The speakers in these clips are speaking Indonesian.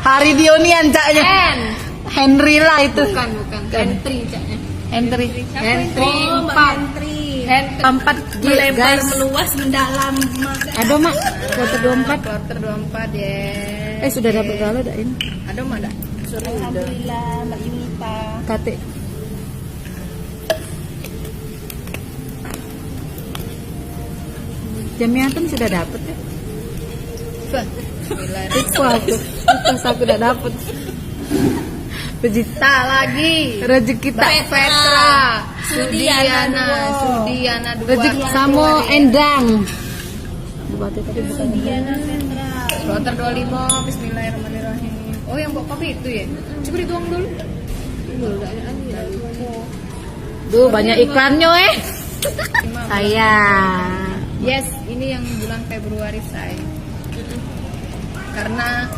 Hari Dionian caknya. Henry lah itu. Bukan. Henry caknya. Henry. Henry 4 melempar guys. meluas mendalam. Ada mak. Kloter 24. Kloter 24 ya. Sudah dapat galau dah ini. Ada mak dah. Alhamdulillah Mbak Yunita. Kate. Jamiatan sudah dapat ya? Itu aku udah dapat. Rezeki lagi. Rezeki tak Petra, Sudiana 2. rezeki sama Endang. Sudiana Petra. Kloter 25. Bismillahirrahmanirrahim. Oh yang bawa kopi itu ya? Coba dituang dulu. Duh banyak iklannya sayang. Yes, ini yang bulan Februari saya. Karena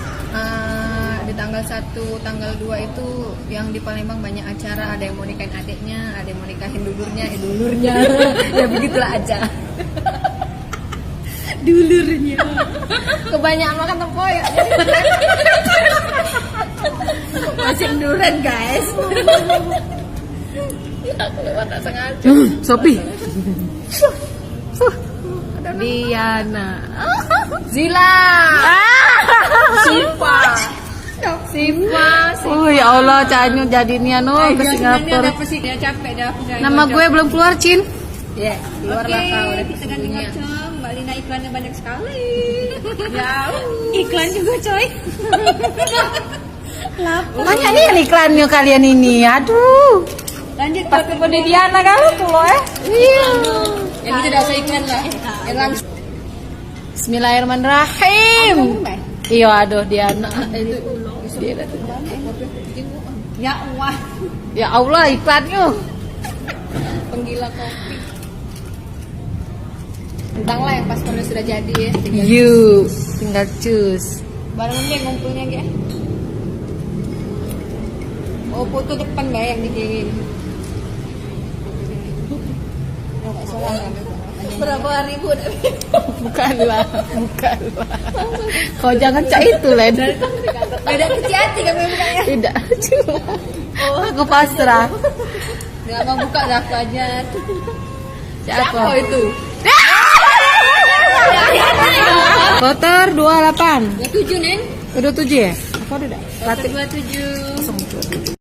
di tanggal 1, tanggal 2 itu yang di Palembang banyak acara, ada yang mau nikahin adiknya, ada yang mau nikahin dulurnya, ya begitulah aja. Dulurnya. Kebanyakan makan tempoyak. Masih durian, guys. Aku lewat tak sengaja. Sopi. Diana. Zila. Sipa. Oh ya Allah, canyu jadinya ke Singapura. Dia capek dah. Nama gue belum keluar, Cin. Ya, keluar lah kau udah kita ganti ngacang. Mbak Lina iklannya banyak sekali. Iklan juga coy. Banyak nih iklannya kalian ini. Aduh. Lanjut Pakai body Diana kalau tuh loh Iya. Yang itu dah saya iklan lah. Langsung. Bismillahirrahmanirrahim. Iya aduh Diana. Ya Allah. Ya Allah iklannya. Penggila kopi. Entahlah yang paspornya sudah jadi ya. Tinggal cus. Barang ini yang ngumpulnya ya. Oh foto depan nggak yang dikirim? Nggak salah kan? Berapa ribu? Bukanlah. Kau jangan cak itu Len. Beda kecil hati kami bukanya. Tidak. Aku pasrah. Nggak mau buka dah aku aja. Siapa? Oh itu. Kloter 28. 27 Nen. Udah 7 ya? Apa udah? Kloter 27.